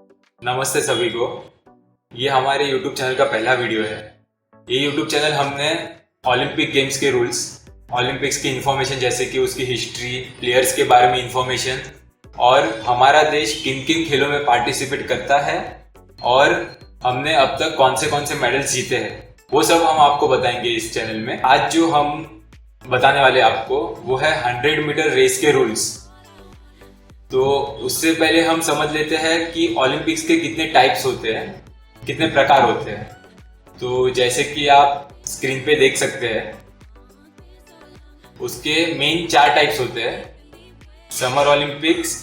नमस्ते सभी को। ये हमारे YouTube चैनल का पहला वीडियो है। ये YouTube चैनल हमने ओलंपिक गेम्स के रूल्स, ओलंपिक्स की इन्फॉर्मेशन जैसे कि उसकी हिस्ट्री, प्लेयर्स के बारे में इन्फॉर्मेशन और हमारा देश किन किन खेलों में पार्टिसिपेट करता है और हमने अब तक कौन से मेडल्स जीते हैं, वो सब हम आपको बताएंगे इस चैनल में। आज जो हम बताने वाले आपको वो है 100 मीटर रेस के रूल्स। तो उससे पहले हम समझ लेते हैं कि ओलंपिक्स के कितने टाइप्स होते हैं, कितने प्रकार होते हैं। तो जैसे कि आप स्क्रीन पे देख सकते हैं, उसके मेन 4 टाइप्स होते हैं। समर ओलंपिक्स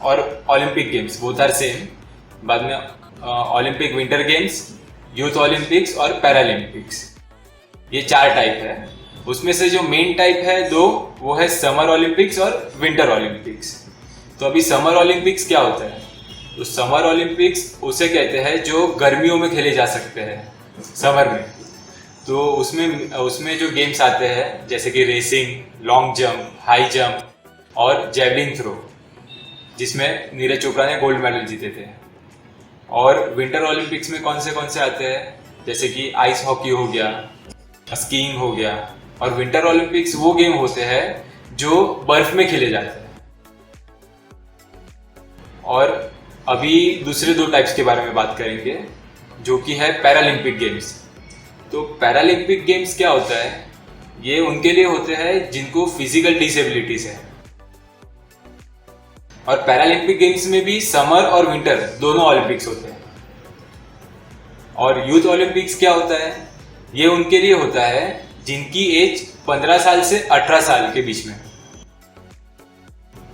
और Olympic games both are same. बाद में Olympic winter games, youth Olympics और पैरालंपिक्स, ये 4 टाइप है। उसमें से जो मेन टाइप है 2, वो है समर ओलंपिक्स और विंटर ओलंपिक्स। तो अभी समर ओलंपिक्स क्या होता है? तो समर ओलंपिक्स उसे कहते हैं जो गर्मियों में खेले जा सकते हैं, समर में। तो उसमें जो गेम्स आते हैं जैसे कि racing, long jump, high jump और जेवलिन थ्रो, जिसमें नीरज चोपड़ा ने गोल्ड मेडल जीते थे। और विंटर ओलंपिक्स में कौन से आते हैं, जैसे कि आइस हॉकी हो गया, स्कीइंग हो गया। और विंटर ओलंपिक्स वो गेम होते हैं जो बर्फ में खेले जाते हैं। और अभी दूसरे 2 टाइप्स के बारे में बात करेंगे, जो कि है पैरालंपिक गेम्स। तो पैरालंपिक गेम्स क्या होता है? ये उनके लिए होते हैं जिनको फिजिकल डिसेबिलिटीज है। और पैरालंपिक गेम्स में भी समर और विंटर दोनों ओलंपिक्स होते हैं। और यूथ ओलंपिक्स क्या होता है? ये उनके लिए होता है जिनकी एज 15 साल से 18 साल के बीच में।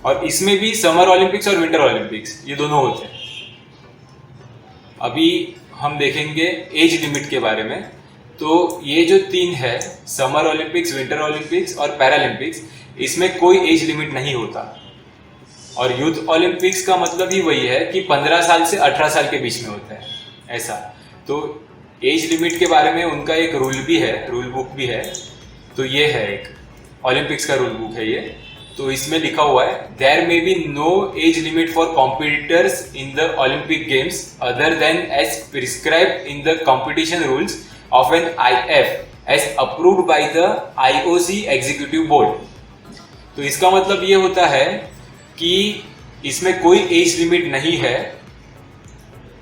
और इसमें भी समर ओलंपिक्स और विंटर ओलंपिक्स ये दोनों होते हैं। अभी हम देखेंगे एज लिमिट के बारे में। तो ये जो 3 है, समर ओलंपिक्स, विंटर ओलंपिक्स और पैरालंपिक्स, इसमें कोई एज लिमिट नहीं होता। और यूथ ओलंपिक्स का मतलब ही वही है कि 15 साल से 18 साल के बीच में होता है, ऐसा। तो एज लिमिट के बारे में उनका एक रूल भी है, रूल बुक भी है। तो ये है एक ओलंपिक्स का रूल बुक है ये। तो इसमें लिखा हुआ है, there may be no age limit for competitors in the Olympic games other than as prescribed in the competition rules of an IF as approved by the IOC executive board. तो इसका मतलब ये होता है कि इसमें कोई एज लिमिट नहीं है।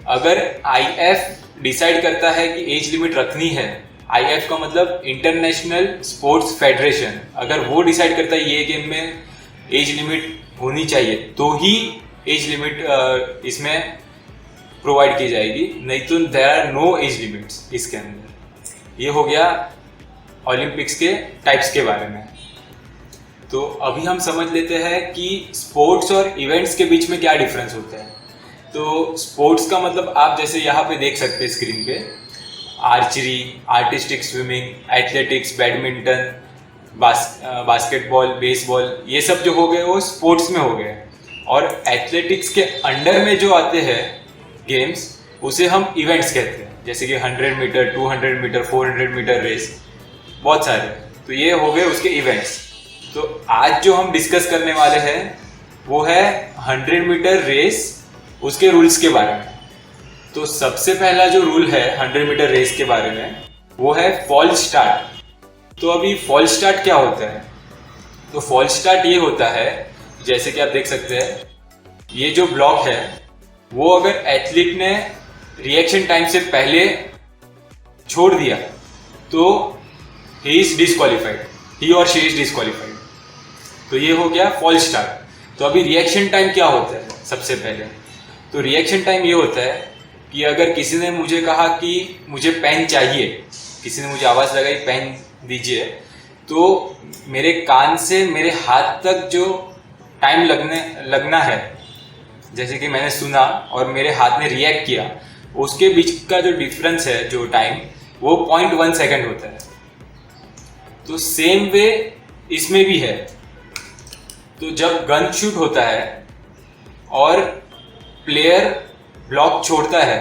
अगर IF डिसाइड करता है कि एज लिमिट रखनी है, IF का मतलब इंटरनेशनल स्पोर्ट्स फेडरेशन, अगर वो डिसाइड करता है ये गेम में एज लिमिट होनी चाहिए, तो ही एज लिमिट इसमें प्रोवाइड की जाएगी, नहीं तो there are no age limits इसके अंदर। ये हो गया ओलंपिक्स के टाइप्स के बारे में। तो अभी हम समझ लेते हैं कि स्पोर्ट्स और इवेंट्स के बीच में क्या डिफरेंस होता है। तो स्पोर्ट्स का मतलब आप जैसे यहाँ पे देख सकते हैं स्क्रीन पे, archery, artistic swimming, athletics, badminton, basketball, baseball, ये सब जो हो गए वो स्पोर्ट्स में हो गए। और एथलेटिक्स के अंडर में जो आते हैं गेम्स, उसे हम इवेंट्स कहते हैं, जैसे कि 100 मीटर, 200 मीटर, 400 मीटर रेस, बहुत सारे। तो ये हो गए उसके इवेंट्स। तो आज जो हम डिस्कस करने वाले हैं वो है 100 मीटर रेस, उसके रूल्स के बारे में। तो सबसे पहला जो रूल है 100 मीटर रेस के बारे में, वो है फॉल्स स्टार्ट। तो अभी फॉल्स स्टार्ट क्या होता है? तो फॉल्स स्टार्ट ये होता है, जैसे कि आप देख सकते हैं, ये जो ब्लॉक है वो अगर एथलीट ने रिएक्शन टाइम से पहले छोड़ दिया तो ही इज डिस्क्वालीफाइड, ही और शी इज डिस्क्वालीफाइड। तो ये हो गया फॉल्स स्टार्ट। तो अभी रिएक्शन टाइम क्या होता है? सबसे पहले तो रिएक्शन टाइम ये होता है कि अगर किसी ने मुझे कहा कि मुझे पेन चाहिए, किसी ने मुझे आवाज़ लगाई पेन दीजिए, तो मेरे कान से मेरे हाथ तक जो टाइम लगना है, जैसे कि मैंने सुना और मेरे हाथ ने रिएक्ट किया, उसके बीच का जो डिफरेंस है, जो टाइम, वो 0.1 सेकेंड होता है। तो सेम वे इसमें भी है। तो जब गन शूट होता है और प्लेयर ब्लॉक छोड़ता है,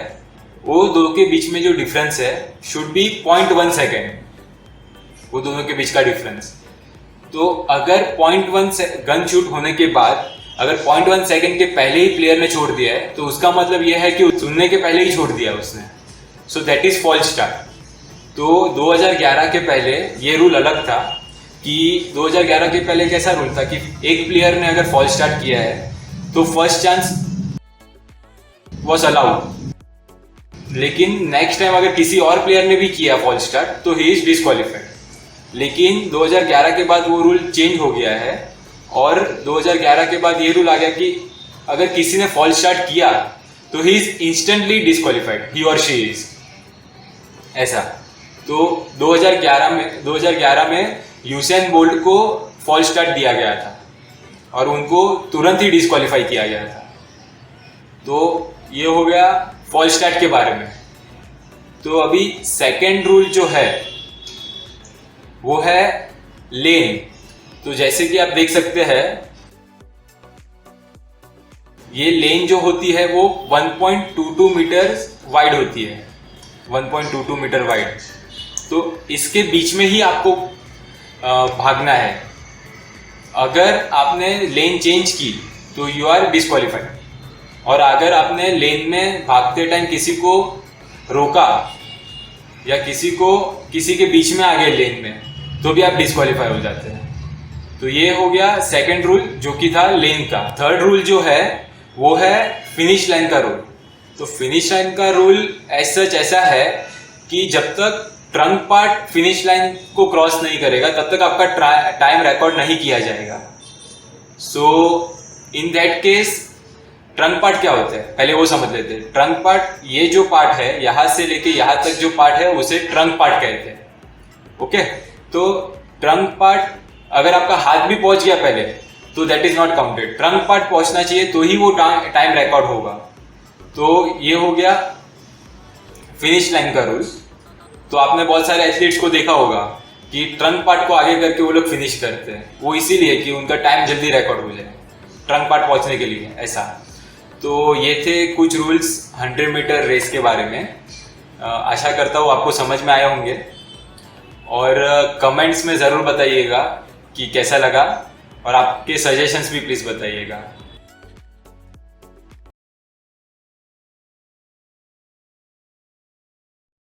वो दोनों के बीच में जो डिफरेंस है शुड बी 0.1 सेकेंड, वो दोनों के बीच का डिफरेंस। तो अगर 0.1 गन शूट होने के बाद अगर 0.1 सेकंड के पहले ही प्लेयर ने छोड़ दिया है तो उसका मतलब यह है कि सुनने के पहले ही छोड़ दिया उसने, so that is false start. तो 2011 के पहले ये रूल अलग था कि 2011 के पहले कैसा रूल था कि एक प्लेयर ने अगर फॉल्स स्टार्ट किया है तो फर्स्ट चांस वॉज अलाउड, लेकिन नेक्स्ट टाइम अगर किसी और प्लेयर ने भी किया फॉल्स स्टार्ट तो ही इज डिस्क्वालिफाइड। लेकिन 2011 के बाद वो रूल चेंज हो गया है और 2011 के बाद ये रूल आ गया कि अगर किसी ने फॉल्स स्टार्ट किया तो ही इज इंस्टेंटली डिस्क्वालिफाइड, ही और शी इज ऐसा। तो 2011 में यूसेन बोल्ट को फॉल्स स्टार्ट दिया गया था और उनको तुरंत ही डिस्क्वालीफाई किया गया था। तो ये हो गया फॉल्स स्टार्ट के बारे में। तो अभी सेकेंड रूल जो है वो है लेन। तो जैसे कि आप देख सकते हैं ये लेन जो होती है वो 1.22 मीटर वाइड होती है, 1.22 मीटर वाइड। तो इसके बीच में ही आपको भागना है। अगर आपने लेन चेंज की तो यू आर डिस्क्वालीफाइड, और अगर आपने लेन में भागते टाइम किसी को रोका या किसी के बीच में आ गए लेन में तो भी आप डिस्क्वालीफाई हो जाते हैं। तो ये हो गया सेकंड रूल जो कि था लेन का। थर्ड रूल जो है वो है फिनिश लाइन का रूल। तो फिनिश लाइन का रूल ऐसा है कि जब तक ट्रंक पार्ट फिनिश लाइन को क्रॉस नहीं करेगा तब तक आपका टाइम रिकॉर्ड नहीं किया जाएगा। So in that case trunk part क्या होता है पहले वो समझ लेते हैं। ट्रंक पार्ट ये जो पार्ट है यहाँ से लेके यहाँ तक जो पार्ट है उसे ट्रंक पार्ट कहते हैं। ओके, तो ट्रंक पार्ट अगर आपका हाथ भी पहुंच गया पहले तो that is not counted. Trunk part पहुंचना चाहिए तो ही वो टाइम रिकॉर्ड होगा। तो ये हो गया फिनिश लाइन का रूल। तो आपने बहुत सारे एथलीट्स को देखा होगा कि ट्रंक पार्ट को आगे करके वो लोग फिनिश करते हैं, वो इसीलिए कि उनका टाइम जल्दी रिकॉर्ड हो जाए ट्रंक पार्ट पहुंचने के लिए ऐसा। तो ये थे कुछ रूल्स 100 मीटर रेस के बारे में। आशा करता हूँ आपको समझ में आए होंगे और कमेंट्स में ज़रूर बताइएगा कि कैसा लगा और आपके सजेशंस भी प्लीज़ बताइएगा।